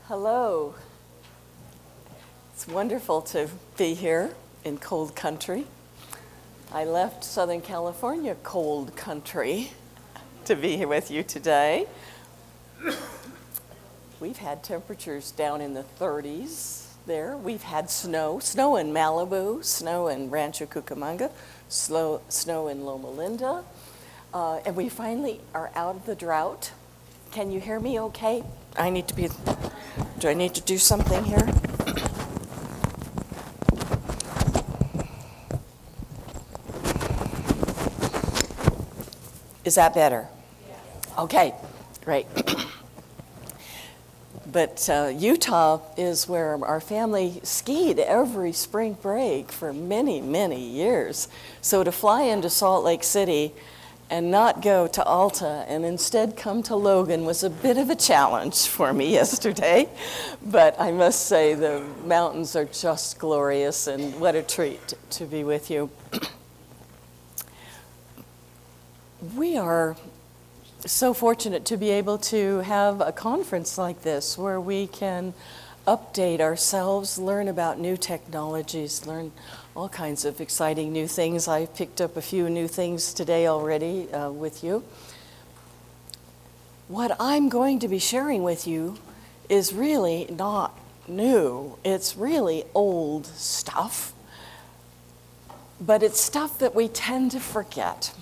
Hello. It's wonderful to be here in cold country. I left Southern California cold country to be here with you today. We've had temperatures down in the 30s there. We've had snow in Malibu, snow in Rancho Cucamonga, snow in Loma Linda, and we finally are out of the drought. Can you hear me okay? Do I need to do something here? Is that better? Yes. Okay, great. But Utah is where our family skied every spring break for many, many years. So to fly into Salt Lake City and not go to Alta and instead come to Logan was a bit of a challenge for me yesterday. But I must say the mountains are just glorious, and what a treat to be with you. We are so fortunate to be able to have a conference like this where we can update ourselves, learn about new technologies, learn all kinds of exciting new things. I picked up a few new things today already with you. What I'm going to be sharing with you is really not new. It's really old stuff, but it's stuff that we tend to forget.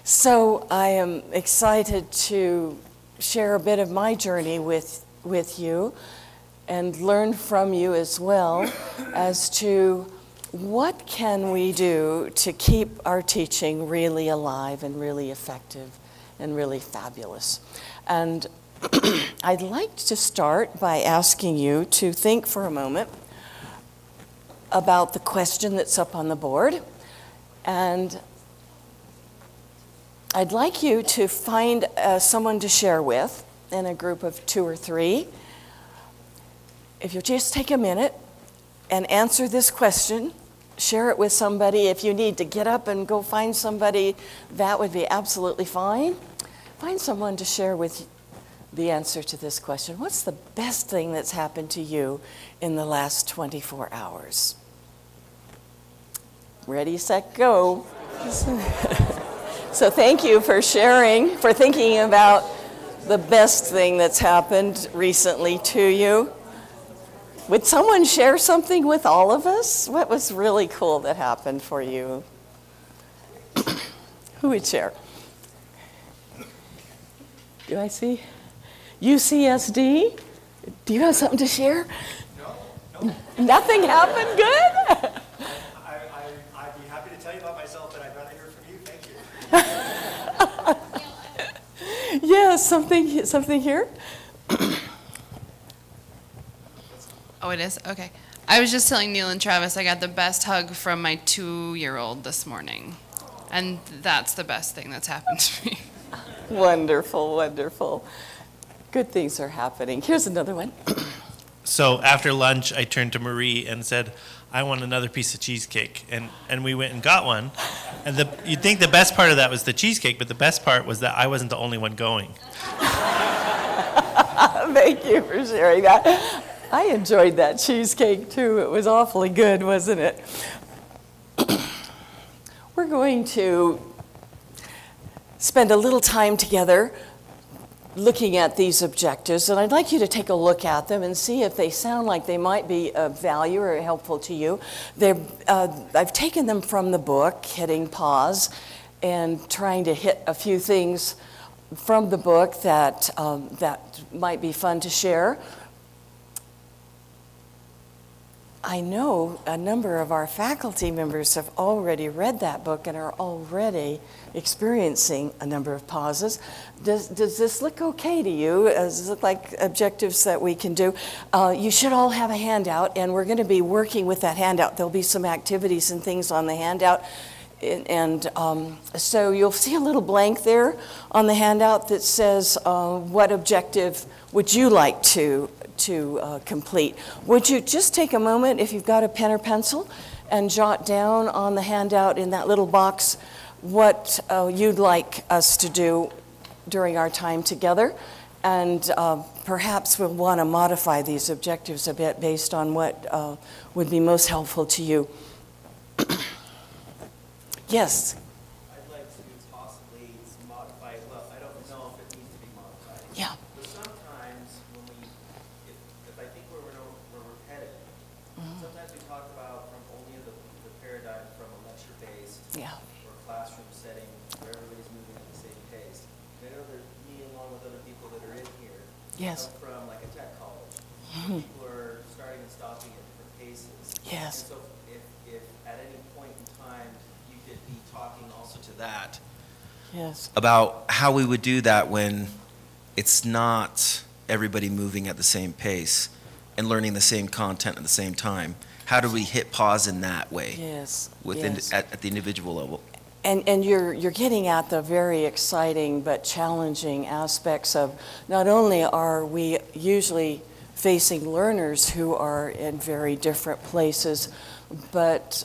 So I am excited to share a bit of my journey with you and learn from you as well as to what can we do to keep our teaching really alive and really effective and really fabulous. And I'd like to start by asking you to think for a moment about the question that's up on the board. And I'd like you to find someone to share with in a group of 2 or 3. If you'll just take a minute and answer this question, share it with somebody. If you need to get up and go find somebody, that would be absolutely fine. Find someone to share with the answer to this question. What's the best thing that's happened to you in the last 24 hours? Ready, set, go. So thank you for sharing, for thinking about the best thing that's happened recently to you. Would someone share something with all of us? What was really cool that happened for you? Who would share? Do I see? UCSD? Do you have something to share? No. Nothing happened? Good? I'd be happy to tell you about myself, but I'd rather hear from you. Thank you. Yeah, something here? Oh, it is? Okay. I was just telling Neil and Travis I got the best hug from my 2-year-old this morning. And that's the best thing that's happened to me. Wonderful, wonderful. Good things are happening. Here's another one. So after lunch, I turned to Marie and said, I want another piece of cheesecake. And we went and got one. And you'd think the best part of that was the cheesecake, but the best part was that I wasn't the only one going. Thank you for sharing that. I enjoyed that cheesecake too. It was awfully good, wasn't it? We're going to spend a little time together looking at these objectives, and I'd like you to take a look at them and see if they sound like they might be of value or helpful to you. I've taken them from the book, hitting pause, and trying to hit a few things from the book that might be fun to share. I know a number of our faculty members have already read that book and are already experiencing a number of pauses. Does this look okay to you? Does this look like objectives that we can do? You should all have a handout, and we're going to be working with that handout. There'll be some activities and things on the handout. And so you'll see a little blank there on the handout that says, what objective would you like to complete? Would you just take a moment, if you've got a pen or pencil, and jot down on the handout in that little box what you'd like us to do during our time together. And perhaps we'll want to modify these objectives a bit based on what would be most helpful to you. Yes? I'd like to possibly modify, well, I don't know if it needs to be modified. Yeah. But sometimes when we, if I think where we're headed, sometimes we talk about from only the paradigm from a lecture-based Yeah. or classroom setting where everybody's moving at the same pace. I know there's me along with other people that are in here. Yes. Come from like a tech college. People are starting and stopping at different paces. Yes. And so if at any point in time you could be talking also to that Yes. about how we would do that when it's not everybody moving at the same pace and learning the same content at the same time. How do we hit pause in that way Yes. within Yes. at the individual level? And you're getting at the very exciting but challenging aspects of not only are we usually facing learners who are in very different places, but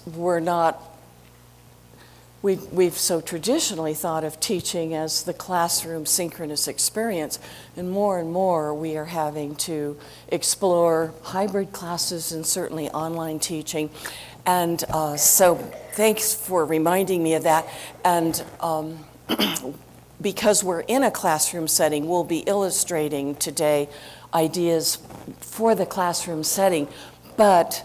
we've so traditionally thought of teaching as the classroom synchronous experience, and more we are having to explore hybrid classes and certainly online teaching. And so thanks for reminding me of that. And because we're in a classroom setting, we'll be illustrating today ideas for the classroom setting, but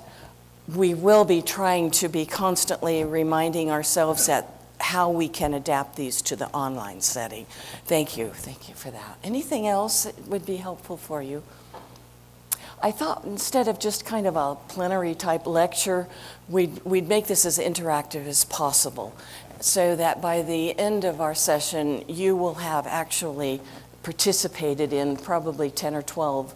we will be trying to be constantly reminding ourselves that how we can adapt these to the online setting. Thank you for that. Anything else that would be helpful for you? I thought instead of just kind of a plenary type lecture, we'd make this as interactive as possible so that by the end of our session, you will have actually participated in probably 10 or 12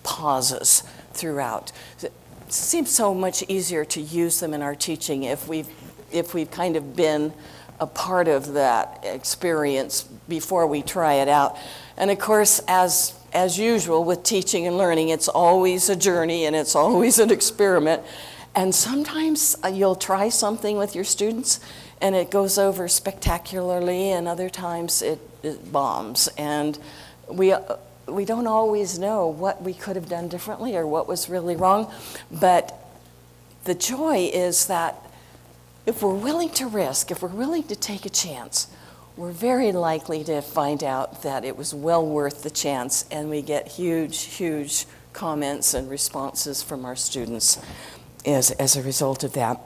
pauses throughout. It seems so much easier to use them in our teaching if we've kind of been a part of that experience before we try it out. And of course, as usual with teaching and learning, it's always a journey and it's always an experiment. And sometimes you'll try something with your students and it goes over spectacularly, and other times it bombs. And we don't always know what we could have done differently or what was really wrong. But the joy is that if we're willing to risk, if we're willing to take a chance, we're very likely to find out that it was well worth the chance, and we get huge comments and responses from our students as a result of that.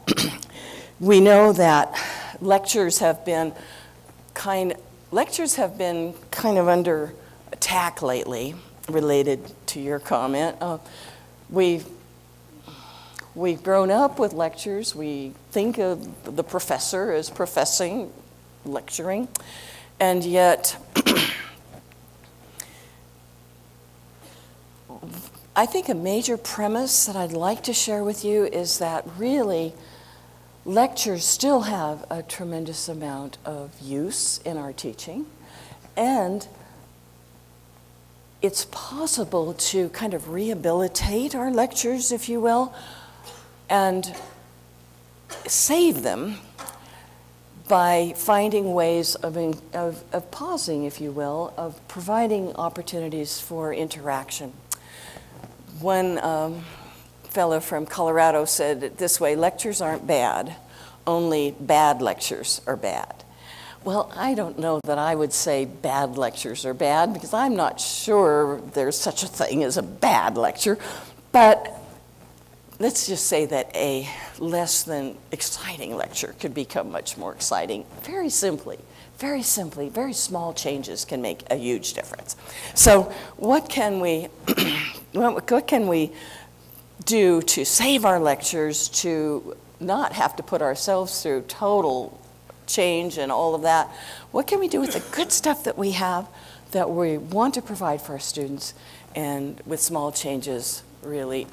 We know that lectures have been kind of under attack lately, related to your comment. We've grown up with lectures. We think of the professor as professing, lecturing, and yet I think a major premise that I'd like to share with you is that really lectures still have a tremendous amount of use in our teaching, and it's possible to kind of rehabilitate our lectures, if you will, and save them by finding ways of pausing, if you will, of providing opportunities for interaction. One fellow from Colorado said it this way: lectures aren't bad, only bad lectures are bad. Well, I don't know that I would say bad lectures are bad, because I'm not sure there's such a thing as a bad lecture, but let's just say that a less than exciting lecture could become much more exciting. Very simply, very small changes can make a huge difference. So what can we, what can we do to save our lectures, to not have to put ourselves through total change and all of that? What can we do with the good stuff that we have, that we want to provide for our students, and with small changes really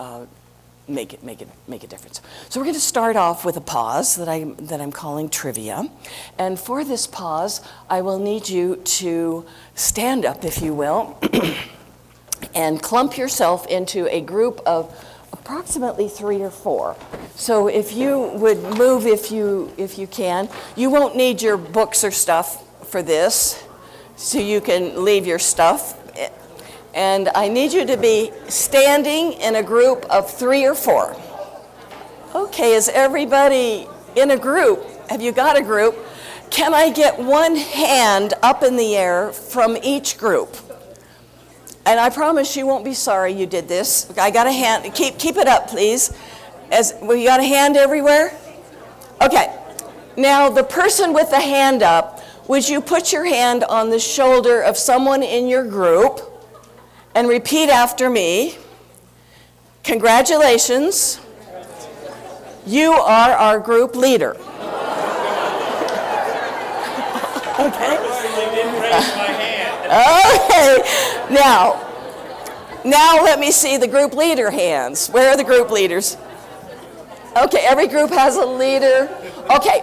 make a difference? So we're going to start off with a pause that I'm calling trivia. And for this pause, I will need you to stand up, if you will, and clump yourself into a group of approximately 3 or 4. So if you would move, if you can. You won't need your books or stuff for this, so you can leave your stuff. And I need you to be standing in a group of 3 or 4. Okay, is everybody in a group? Have you got a group? Can I get one hand up in the air from each group? And I promise you won't be sorry you did this. I got a hand. Keep it up, please. Well, you got a hand everywhere? Okay. Now, the person with the hand up, would you put your hand on the shoulder of someone in your group and repeat after me? Congratulations. You are our group leader. Okay. Okay. Now let me see the group leader hands. Where are the group leaders? Okay, every group has a leader. Okay.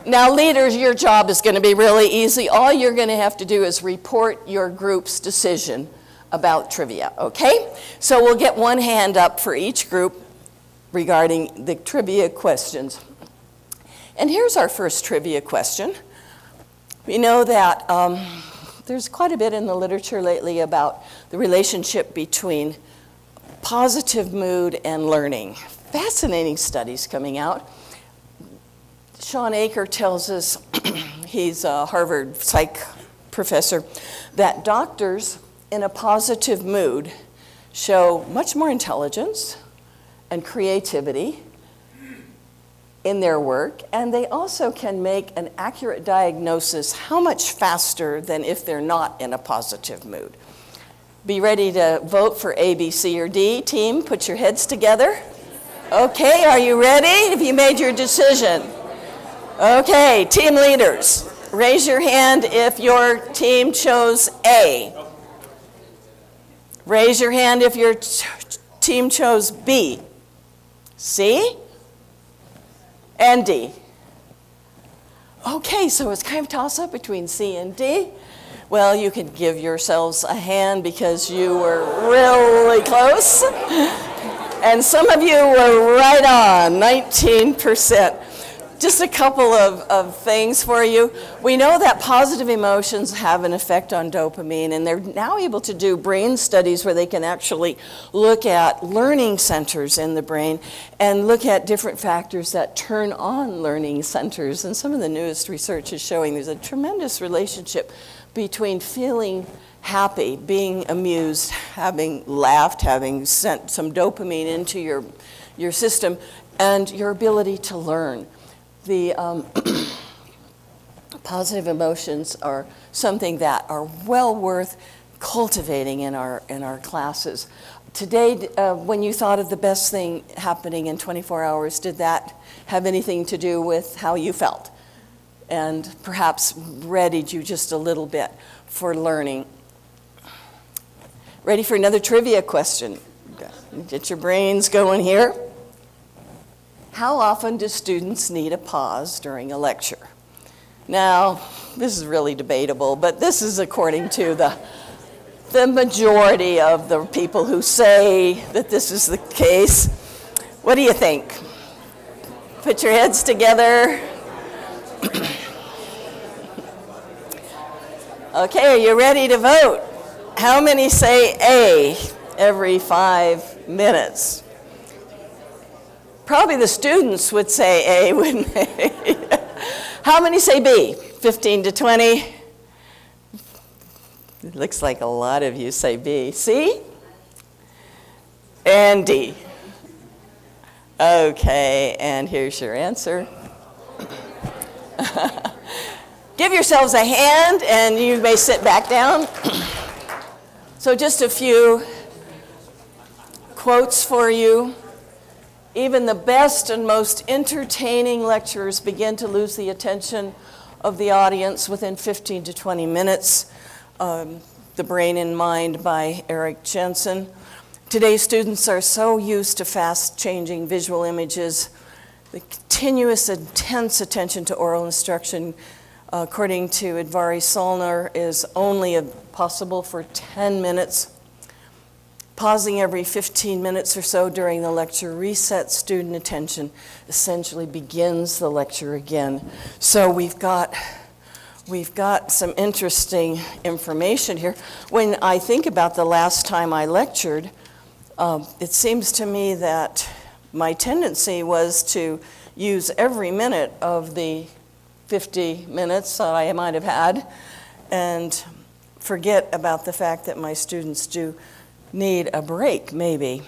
Now, leaders, your job is going to be really easy. All you're going to have to do is report your group's decision about trivia, okay? So we'll get one hand up for each group regarding the trivia questions. And here's our first trivia question. We know that there's quite a bit in the literature lately about the relationship between positive mood and learning. Fascinating studies coming out. Sean Aker tells us, he's a Harvard psych professor, that doctors in a positive mood show much more intelligence and creativity in their work, and they also can make an accurate diagnosis how much faster than if they're not in a positive mood. Be ready to vote for A, B, C, or D. Team, put your heads together. Okay, are you ready? Have you made your decision? Okay, team leaders, raise your hand if your team chose A. Raise your hand if your team chose B, C, and D. Okay, so it's kind of a toss-up between C and D. Well, you can give yourselves a hand because you were really close. And some of you were right on, 19%. Just a couple of things for you. We know that positive emotions have an effect on dopamine, and they're now able to do brain studies where they can actually look at learning centers in the brain and look at different factors that turn on learning centers. And some of the newest research is showing there's a tremendous relationship between feeling happy, being amused, having laughed, having sent some dopamine into your system, and your ability to learn. The positive emotions are something that are well worth cultivating in our classes. Today, when you thought of the best thing happening in 24 hours, did that have anything to do with how you felt? And perhaps readied you just a little bit for learning. Ready for another trivia question? Get your brains going here. How often do students need a pause during a lecture? Now, this is really debatable, but this is according to the majority of the people who say that this is the case. What do you think? Put your heads together. Okay, are you ready to vote? How many say A every 5 minutes? Probably the students would say A, wouldn't they? How many say B? 15 to 20? It looks like a lot of you say B. C? And D. Okay, and here's your answer. Give yourselves a hand, and you may sit back down. So just a few quotes for you. Even the best and most entertaining lecturers begin to lose the attention of the audience within 15 to 20 minutes. The Brain and Mind by Eric Jensen. Today's students are so used to fast-changing visual images. The continuous, intense attention to oral instruction, according to Edvari Solner, is only possible for 10 minutes. Pausing every 15 minutes or so during the lecture resets student attention, essentially begins the lecture again. So we've got we've got some interesting information here. When I think about the last time I lectured, it seems to me that my tendency was to use every minute of the 50 minutes that I might have had and forget about the fact that my students do need a break, maybe.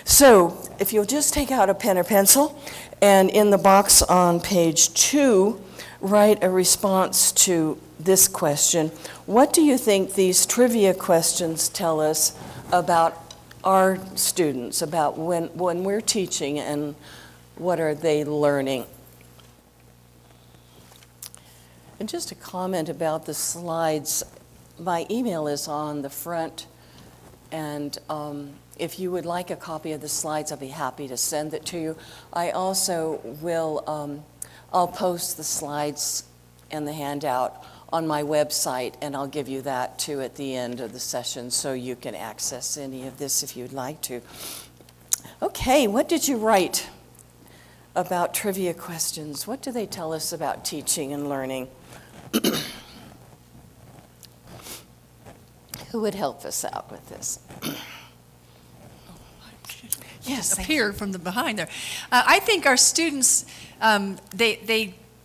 So if you'll just take out a pen or pencil, and in the box on page 2, write a response to this question. What do you think these trivia questions tell us about our students, about when we're teaching, and what are they learning? And just a comment about the slides. My email is on the front, and if you would like a copy of the slides, I'll be happy to send it to you. I also will, I'll post the slides and the handout on my website, and I'll give you that too at the end of the session so you can access any of this if you'd like to. Okay, what did you write about trivia questions? What do they tell us about teaching and learning? Who would help us out with this? Yes, appeared from the behind there. I think our students, I'm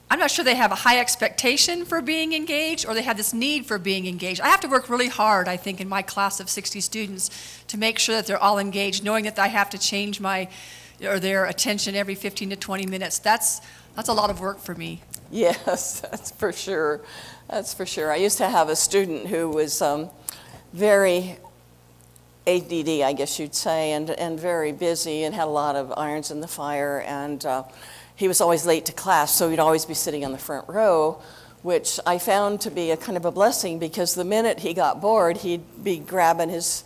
not sure they have a high expectation for being engaged, or they have this need for being engaged. I have to work really hard, I think, in my class of 60 students to make sure that they're all engaged, knowing that I have to change their attention every 15 to 20 minutes. That's a lot of work for me. Yes, that's for sure. That's for sure. I used to have a student who was very ADD, I guess you'd say, and very busy and had a lot of irons in the fire, and he was always late to class, so he'd always be sitting on the front row, which I found to be a kind of a blessing, because the minute he got bored, he'd be grabbing his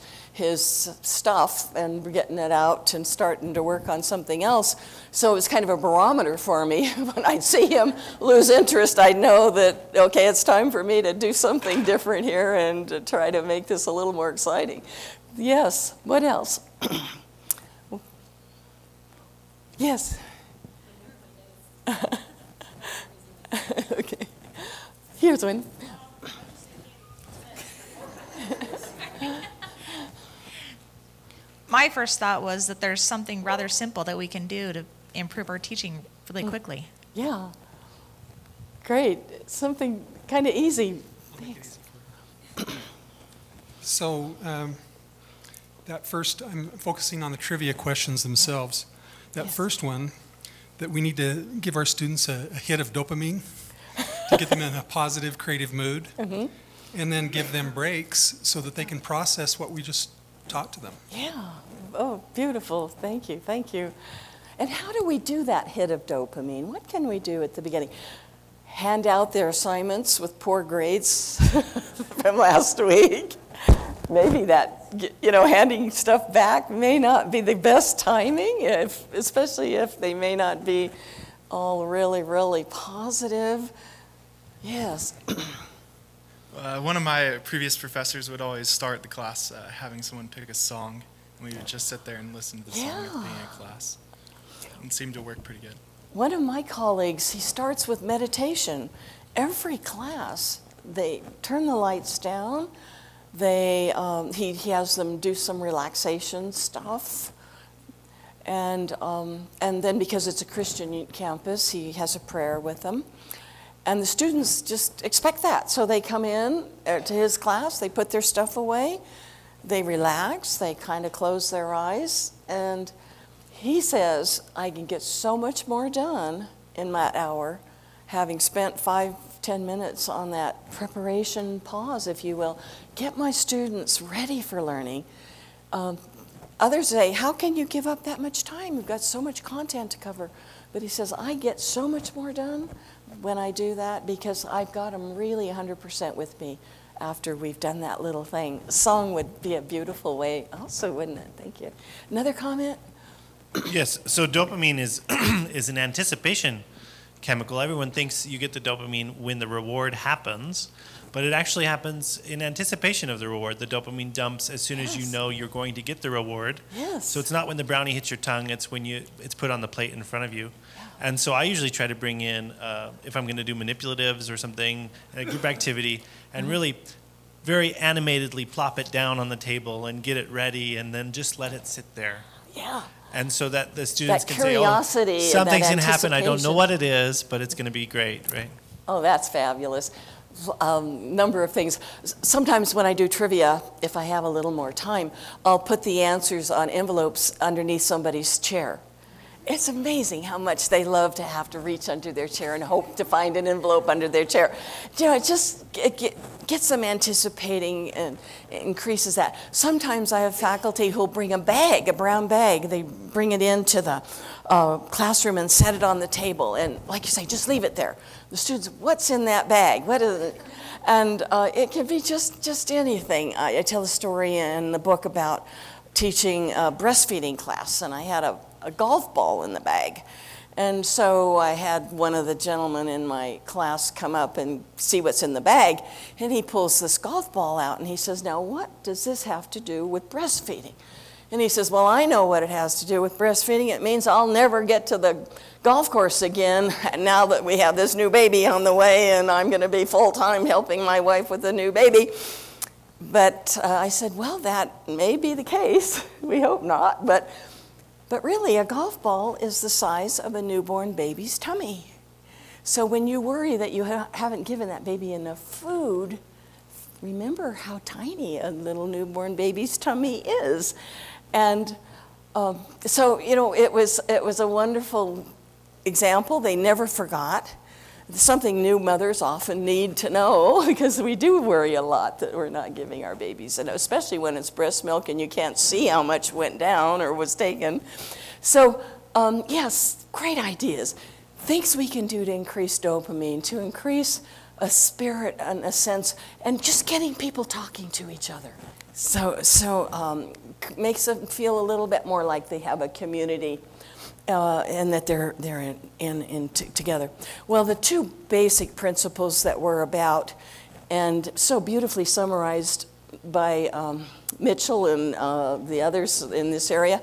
stuff and getting it out and starting to work on something else. So it was kind of a barometer for me. When I'd see him lose interest, I'd know that, okay, it's time for me to do something different here and to try to make this a little more exciting. Yes, what else? Yes. Okay, here's one. My first thought was that there's something rather simple that we can do to improve our teaching really quickly. Yeah, great. Something kind of easy. Thanks. So that first, I'm focusing on the trivia questions themselves. That first one, that we need to give our students a hit of dopamine to get them in a positive, creative mood, and then give them breaks so that they can process what we just taught to them. Yeah. Oh, beautiful. Thank you. Thank you. And how do we do that hit of dopamine? What can we do at the beginning? Hand out their assignments with poor grades from last week? Maybe that, handing stuff back may not be the best timing, especially if they may not be all really, really positive. Yes. One of my previous professors would always start the class having someone pick a song, and we would just sit there and listen to the song at the beginning of class. It seemed to work pretty good. One of my colleagues, he starts with meditation. Every class, they turn the lights down. He has them do some relaxation stuff. And then because it's a Christian campus, he has a prayer with them. And the students just expect that. So they come in to his class, they put their stuff away, they relax, they kind of close their eyes, and he says, I can get so much more done in that hour, having spent 5-10 minutes on that preparation pause, if you will, get my students ready for learning. Others say, how can you give up that much time? We've got so much content to cover. But he says, I get so much more done when I do that because I've got them really 100% with me after we've done that little thing. A song would be a beautiful way also, wouldn't it? Thank you. Another comment? Yes, so dopamine is an anticipation chemical. Everyone thinks you get the dopamine when the reward happens, but it actually happens in anticipation of the reward. The dopamine dumps as soon as you Yes. know you're going to get the reward. Yes. So it's not when the brownie hits your tongue, it's when it's put on the plate in front of you. And so I usually try to bring in, if I'm going to do manipulatives or something, a group activity, and really very animatedly plop it down on the table and get it ready, and then just let it sit there. Yeah. And so that the students That can say, curiosity and that something's going to happen. I don't know anticipation. what it is, but it's going to be great, right? Oh, that's fabulous. Number of things. Sometimes when I do trivia, if I have a little more time, I'll put the answers on envelopes underneath somebody's chair. It's amazing how much they love to have to reach under their chair and hope to find an envelope under their chair. You know, it gets them anticipating and increases that. Sometimes I have faculty who'll bring a bag, a brown bag. They bring it into the classroom and set it on the table. And like you say, just leave it there. The students, what's in that bag? What is it? And it can be just anything. I tell a story in the book about teaching a breastfeeding class, and I had a golf ball in the bag. And so I had one of the gentlemen in my class come up and see what's in the bag, and he pulls this golf ball out, and he says, now what does this have to do with breastfeeding? And he says, well, I know what it has to do with breastfeeding. It means I'll never get to the golf course again now that we have this new baby on the way, and I'm going to be full-time helping my wife with the new baby. But I said, well, that may be the case. We hope not. But really, a golf ball is the size of a newborn baby's tummy. So when you worry that you haven't given that baby enough food, remember how tiny a little newborn baby's tummy is. And so, you know, it was a wonderful example. They never forgot. Something new mothers often need to know, because we do worry a lot that we're not giving our babies, and especially when it's breast milk and you can't see how much went down or was taken. So yes, great ideas. Things we can do to increase dopamine, to increase a spirit and a sense, and just getting people talking to each other. So makes them feel a little bit more like they have a community. And that they're in together. Well, the two basic principles that we're about, and so beautifully summarized by Mitchell and the others in this area,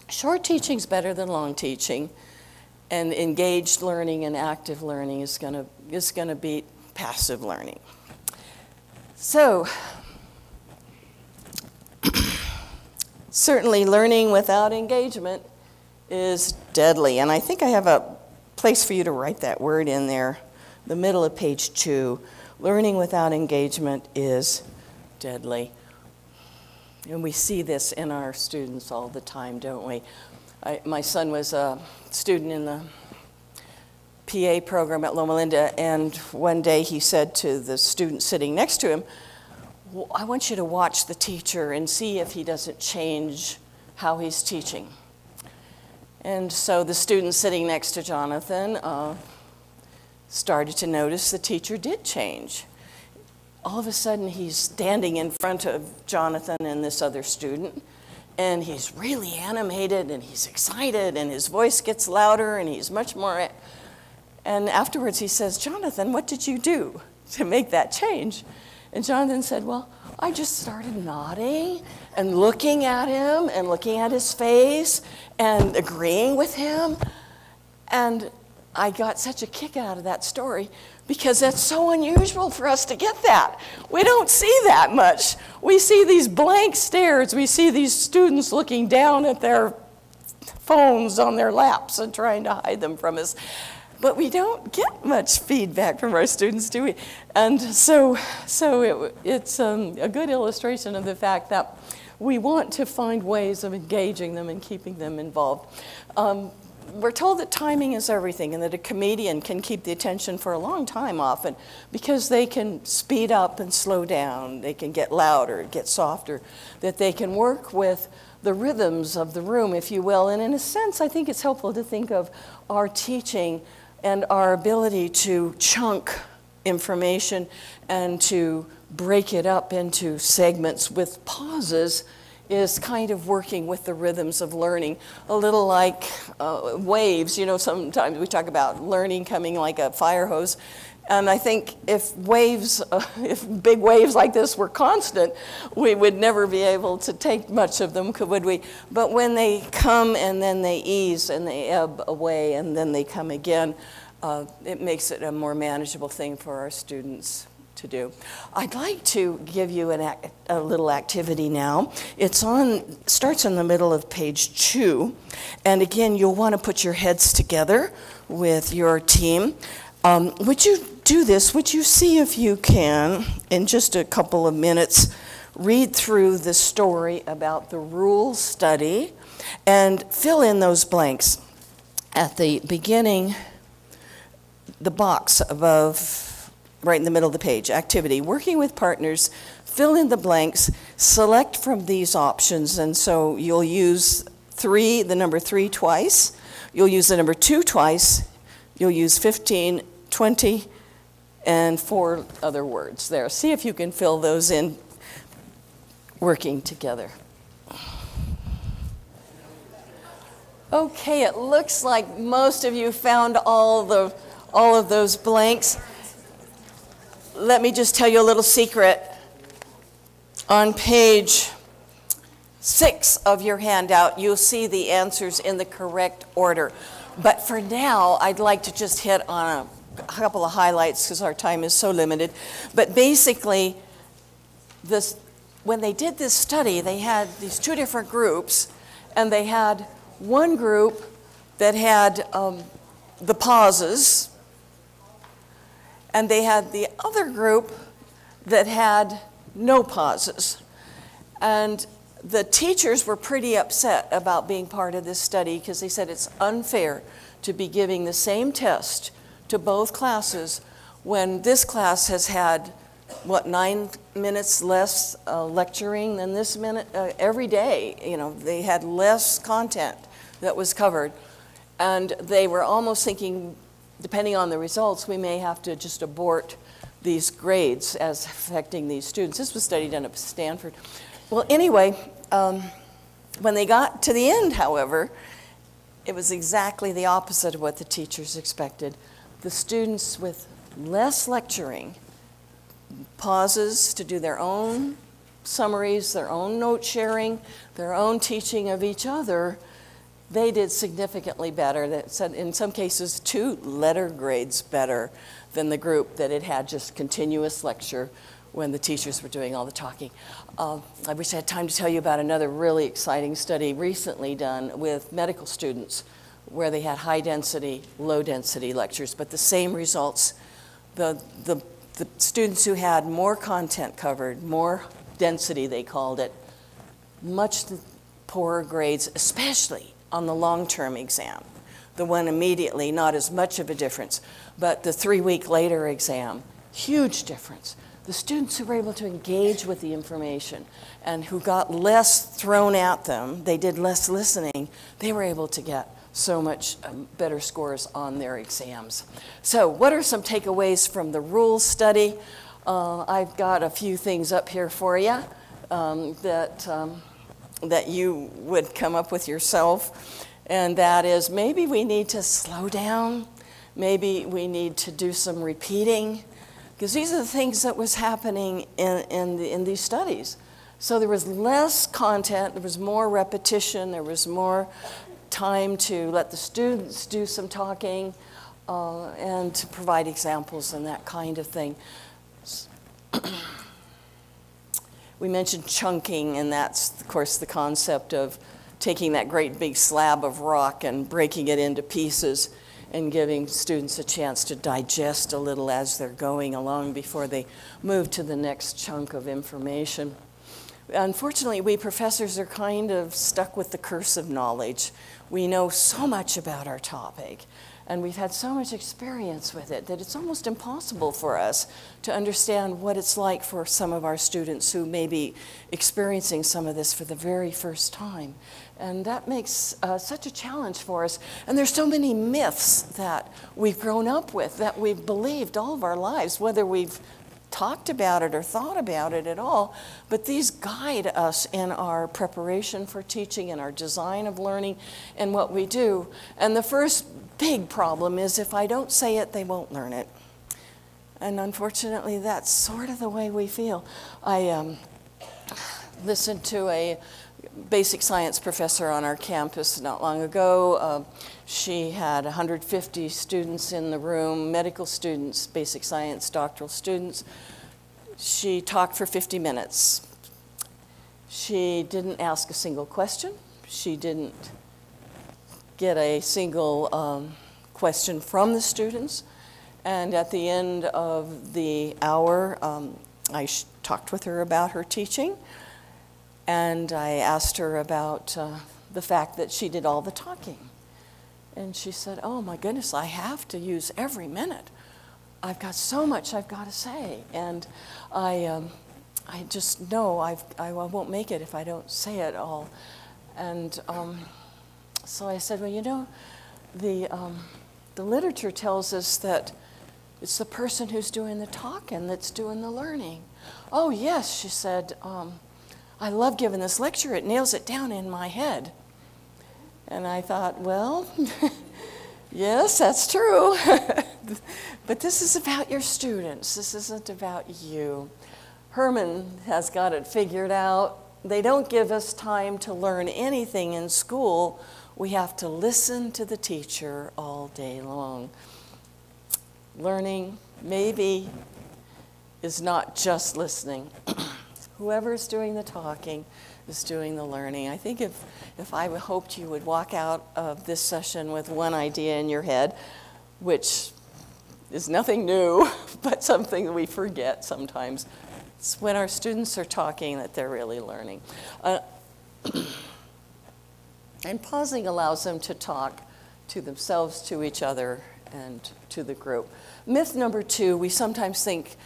short teaching is better than long teaching, and engaged learning and active learning is gonna beat passive learning. So. Certainly, learning without engagement is deadly. And I think I have a place for you to write that word in there, the middle of page 2. Learning without engagement is deadly. And we see this in our students all the time, don't we? My son was a student in the PA program at Loma Linda, and one day he said to the student sitting next to him, I want you to watch the teacher and see if he doesn't change how he's teaching. And so the student sitting next to Jonathan started to notice the teacher did change. All of a sudden, he's standing in front of Jonathan and this other student, and he's really animated, and he's excited, and his voice gets louder, and he's much more. And afterwards, he says, Jonathan, what did you do to make that change? And Jonathan said, well, I just started nodding and looking at him and looking at his face and agreeing with him. And I got such a kick out of that story because that's so unusual for us to get that. We don't see that much. We see these blank stares. We see these students looking down at their phones on their laps and trying to hide them from us. But we don't get much feedback from our students, do we? And so it's a good illustration of the fact that we want to find ways of engaging them and keeping them involved. We're told that timing is everything, and that a comedian can keep the attention for a long time often because they can speed up and slow down. They can get louder, get softer, that they can work with the rhythms of the room, if you will. And in a sense, I think it's helpful to think of our teaching and our ability to chunk information and to break it up into segments with pauses is kind of working with the rhythms of learning, a little like waves. You know, sometimes we talk about learning coming like a fire hose. And I think if big waves like this were constant, we would never be able to take much of them, would we? But when they come and then they ease and they ebb away and then they come again, it makes it a more manageable thing for our students to do. I'd like to give you a little activity now. Starts in the middle of page 2. And again, you'll want to put your heads together with your team. Would you do this? Would you see if you can, in just a couple of minutes, read through the story about the RUHL study and fill in those blanks. At the beginning, the box above, right in the middle of the page, activity, working with partners, fill in the blanks, select from these options, and so you'll use the number 3 twice, you'll use the number 2 twice, you'll use 15, 20, and 4 other words there. See if you can fill those in working together. Okay, it looks like most of you found all of those blanks. Let me just tell you a little secret. On page 6 of your handout, you'll see the answers in the correct order. But for now, I'd like to just hit on a couple of highlights because our time is so limited. But basically, when they did this study, they had these 2 different groups, and they had one group that had the pauses, and they had the other group that had no pauses. And the teachers were pretty upset about being part of this study because they said it's unfair to be giving the same test to both classes when this class has had, what, 9 minutes less lecturing than this minute every day. You know, they had less content that was covered. And they were almost thinking, depending on the results, we may have to just abort these grades as affecting these students. This was a study done at Stanford. Well, anyway, when they got to the end, however, it was exactly the opposite of what the teachers expected. The students with less lecturing, pauses to do their own summaries, their own note sharing, their own teaching of each other, they did significantly better. That said, in some cases, 2 letter grades better than the group that had just continuous lecture when the teachers were doing all the talking. I wish I had time to tell you about another really exciting study recently done with medical students where they had high density, low density lectures, but the same results. The students who had more content covered, more density they called it, much poorer grades, especially on the long-term exam. The one immediately, not as much of a difference, but the 3-week later exam, huge difference. The students who were able to engage with the information and who got less thrown at them, they did less listening, they were able to get so much better scores on their exams. So what are some takeaways from the RUHL study? I've got a few things up here for you that you would come up with yourself, and that is maybe we need to slow down, maybe we need to do some repeating, because these are the things that was happening in these studies. So there was less content, there was more repetition, there was more time to let the students do some talking and to provide examples and that kind of thing. We mentioned chunking, and that's, of course, the concept of taking that great big slab of rock and breaking it into pieces and giving students a chance to digest a little as they're going along before they move to the next chunk of information. Unfortunately, we professors are kind of stuck with the curse of knowledge. We know so much about our topic, and we've had so much experience with it that it's almost impossible for us to understand what it's like for some of our students who may be experiencing some of this for the very first time. And that makes such a challenge for us. And there's so many myths that we've grown up with, that we've believed all of our lives, whether we've talked about it or thought about it at all, but these guide us in our preparation for teaching and our design of learning and what we do. And the first big problem is if I don't say it, they won't learn it. And unfortunately, that's sort of the way we feel. I listened to a basic science professor on our campus not long ago. She had 150 students in the room, medical students, basic science, doctoral students. She talked for 50 minutes. She didn't ask a single question. She didn't get a single question from the students. And at the end of the hour, I talked with her about her teaching, and I asked her about the fact that she did all the talking. And she said, "Oh my goodness, I have to use every minute. I've got so much I've got to say, and I just know I won't make it if I don't say it all." And so I said, "Well, you know, the literature tells us that it's the person who's doing the talking that's doing the learning." "Oh, yes," she said, "I love giving this lecture. It nails it down in my head." And I thought, well, yes, that's true. But this is about your students. This isn't about you. Herman has got it figured out. They don't give us time to learn anything in school. We have to listen to the teacher all day long. Learning, maybe, is not just listening. Whoever's doing the talking is doing the learning. I think if I hoped you would walk out of this session with one idea in your head, which is nothing new, but something that we forget sometimes. It's when our students are talking that they're really learning. And pausing allows them to talk to themselves, to each other, and to the group. Myth number 2, we sometimes think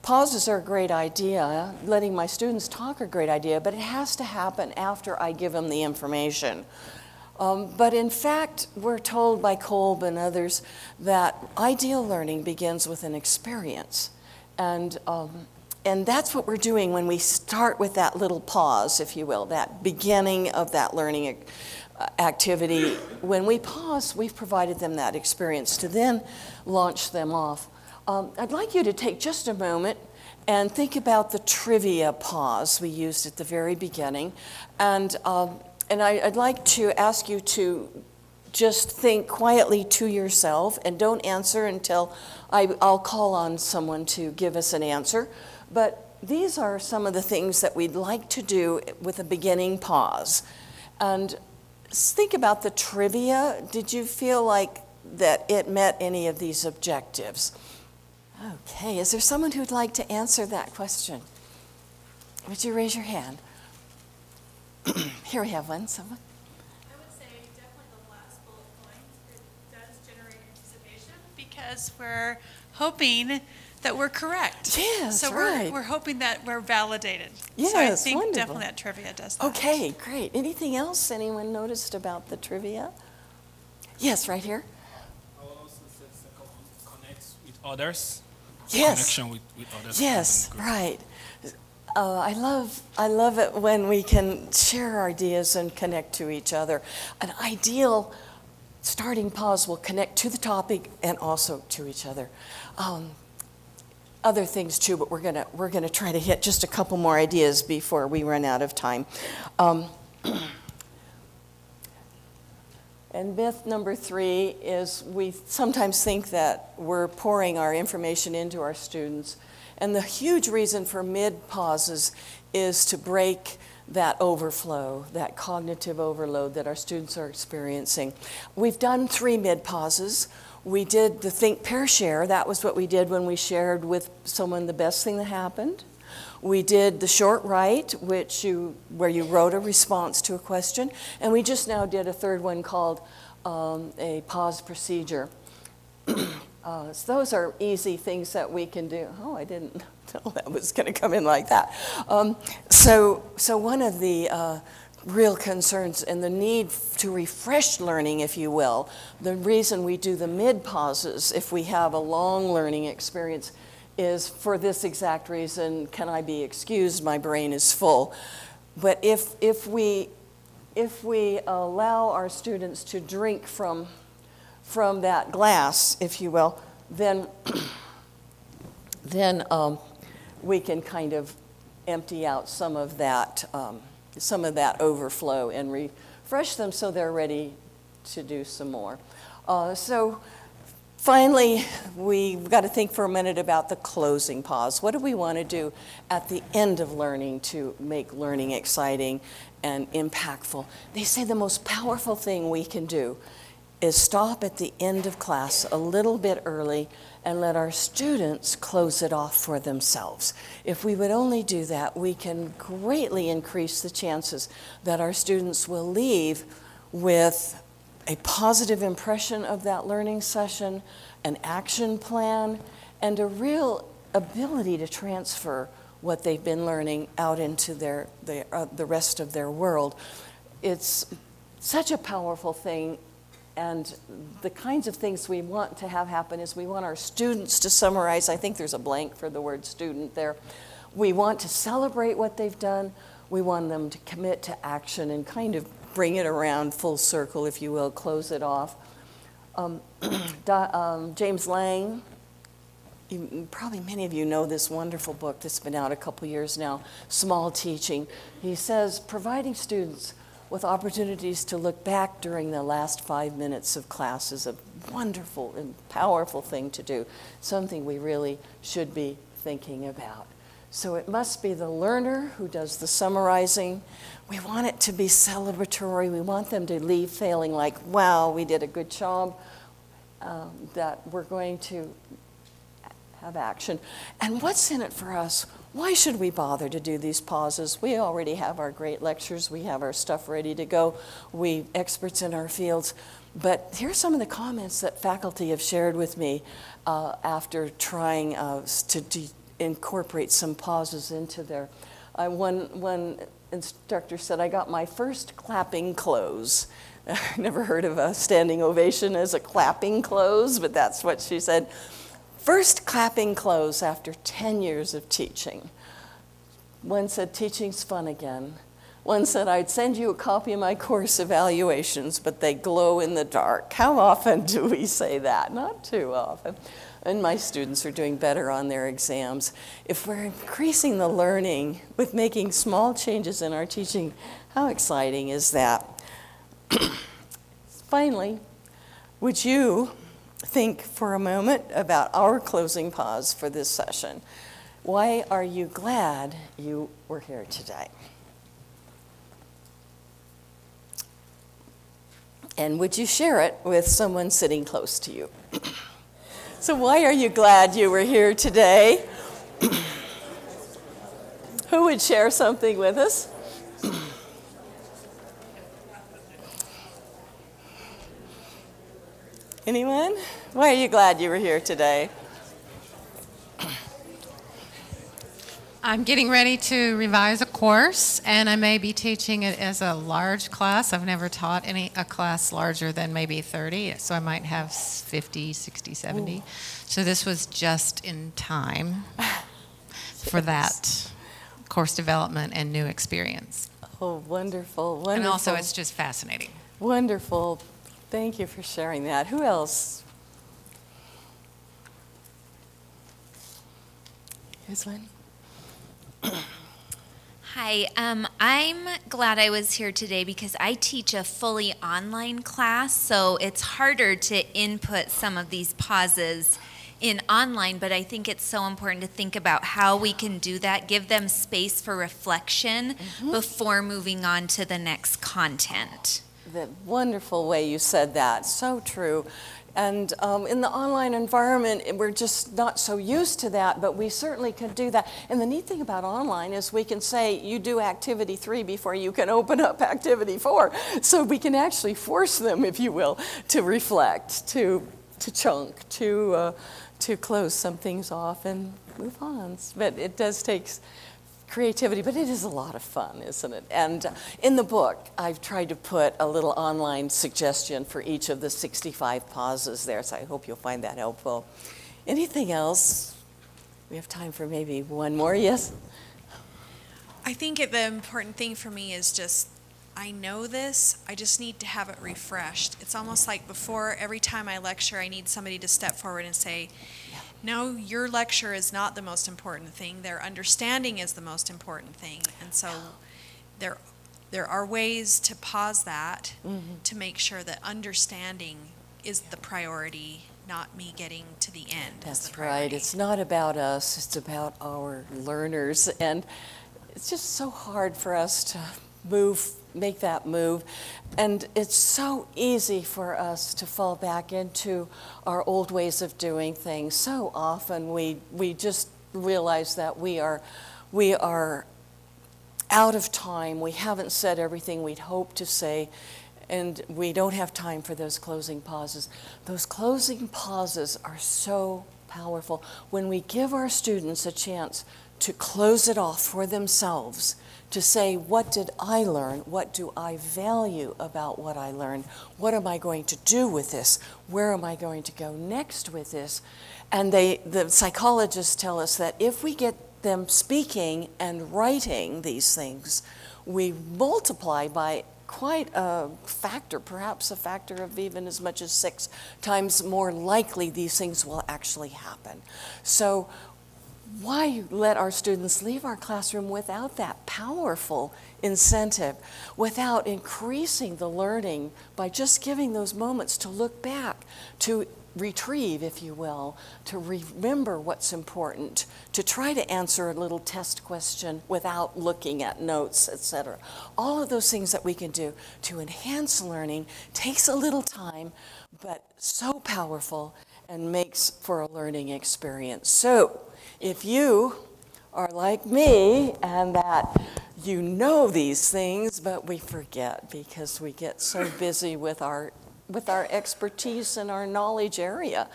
pauses are a great idea, letting my students talk are a great idea, but it has to happen after I give them the information. But in fact, we're told by Kolb and others that ideal learning begins with an experience. And that's what we're doing when we start with that little pause, if you will, that beginning of that learning activity. When we pause, we've provided them that experience to then launch them off. I'd like you to take just a moment and think about the trivia pause we used at the very beginning. And I'd like to ask you to just think quietly to yourself and don't answer until I'll call on someone to give us an answer. But these are some of the things that we'd like to do with a beginning pause. And think about the trivia. Did you feel like that it met any of these objectives? Okay, is there someone who'd like to answer that question? Would you raise your hand? Here we have one, someone. I would say definitely the last bullet point. It does generate anticipation because we're hoping that we're correct. Yes, so right. we're hoping that we're validated. Yes, so I think wonderful. definitely that trivia does that. Okay, great. Anything else anyone noticed about the trivia? Yes, right here. I will also say it connects with others. Yes. Connection with others. Yes, right. I love it when we can share ideas and connect to each other. An ideal starting pause will connect to the topic and also to each other. Other things too, but we're gonna try to hit just a couple more ideas before we run out of time. And myth number 3 is we sometimes think that we're pouring our information into our students. And the huge reason for mid-pauses is to break that overflow, that cognitive overload that our students are experiencing. We've done 3 mid-pauses. We did the think, pair, share. That was what we did when we shared with someone the best thing that happened. We did the short write, where you wrote a response to a question. And we just now did a 3rd one called a pause procedure. So those are easy things that we can do. Oh, I didn't know that was going to come in like that. So one of the real concerns and the need to refresh learning, if you will, the reason we do the mid-pauses if we have a long learning experience is for this exact reason. Can I be excused? My brain is full. But if we allow our students to drink from that glass, if you will, then then we can kind of empty out some of that overflow and refresh them so they're ready to do some more. So finally, we've got to think for a minute about the closing pause. What do we want to do at the end of learning to make learning exciting and impactful? They say the most powerful thing we can do is stop at the end of class a little bit early and let our students close it off for themselves. If we would only do that, we can greatly increase the chances that our students will leave with a positive impression of that learning session, an action plan, and a real ability to transfer what they've been learning out into the rest of their world. It's such a powerful thing, and the kinds of things we want to have happen is we want our students to summarize. I think there's a blank for the word student there. We want to celebrate what they've done. We want them to commit to action and kind of bring it around full circle, if you will, close it off. James Lang, probably many of you know this wonderful book that's been out a couple years now, Small Teaching. He says, providing students with opportunities to look back during the last 5 minutes of class is a wonderful and powerful thing to do, something we really should be thinking about. So it must be the learner who does the summarizing. We want it to be celebratory. We want them to leave feeling like, wow, we did a good job, that we're going to have action. And what's in it for us? Why should we bother to do these pauses? We already have our great lectures. We have our stuff ready to go. We're experts in our fields. But here's some of the comments that faculty have shared with me after trying to incorporate some pauses into their. One instructor said, I got my first clapping close. I never heard of a standing ovation as a clapping close, but that's what she said. First clapping close after 10 years of teaching. One said, teaching's fun again. One said, I'd send you a copy of my course evaluations, but they glow in the dark. How often do we say that? Not too often. And my students are doing better on their exams. If we're increasing the learning with making small changes in our teaching, how exciting is that? Finally, would you think for a moment about our closing pause for this session? Why are you glad you were here today? And would you share it with someone sitting close to you? So why are you glad you were here today? Who would share something with us? Anyone? Why are you glad you were here today? I'm getting ready to revise a course, and I may be teaching it as a large class. I've never taught a class larger than maybe 30, so I might have 50, 60, 70. Ooh. So this was just in time for that course development and new experience. Oh, wonderful, wonderful. And also it's just fascinating. Wonderful. Thank you for sharing that. Who else? Here's one. Hi, I'm glad I was here today because I teach a fully online class, so it's harder to input some of these pauses in online, but I think it's so important to think about how we can do that, give them space for reflection before moving on to the next content. The wonderful way you said that, so true. And in the online environment, we're just not so used to that, but we certainly can do that. And the neat thing about online is we can say, you do activity 3 before you can open up activity 4. So we can actually force them, if you will, to reflect, to chunk, to close some things off and move on. But it does take creativity, but it is a lot of fun, isn't it? And in the book, I've tried to put a little online suggestion for each of the 65 pauses there, so I hope you'll find that helpful. Anything else? We have time for maybe one more, yes? I think the important thing for me is just, I know this, I just need to have it refreshed. It's almost like before every time I lecture, I need somebody to step forward and say, no, your lecture is not the most important thing. Their understanding is the most important thing. And so there are ways to pause that to make sure that understanding is the priority, not me getting to the end. That's right. It's not about us, it's about our learners. And it's just so hard for us to make that move. And it's so easy for us to fall back into our old ways of doing things. So often we just realize that we are out of time. We haven't said everything we'd hoped to say, and we don't have time for those closing pauses. Those closing pauses are so powerful. When we give our students a chance to close it off for themselves, to say, what did I learn? What do I value about what I learned? What am I going to do with this? Where am I going to go next with this? And the psychologists tell us that if we get them speaking and writing these things, we multiply by quite a factor, perhaps a factor of even as much as 6 times more likely these things will actually happen. So why let our students leave our classroom without that powerful incentive, without increasing the learning by just giving those moments to look back, to retrieve, if you will, to remember what's important, to try to answer a little test question without looking at notes, etc. All of those things that we can do to enhance learning takes a little time, but so powerful and makes for a learning experience. So, if you are like me and that you know these things, but we forget because we get so busy with our expertise in our knowledge area.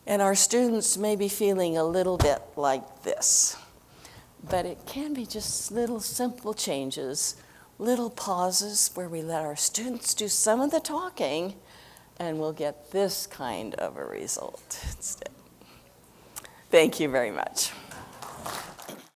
And our students may be feeling a little bit like this. But it can be just little simple changes, little pauses where we let our students do some of the talking, and we'll get this kind of a result instead. Thank you very much.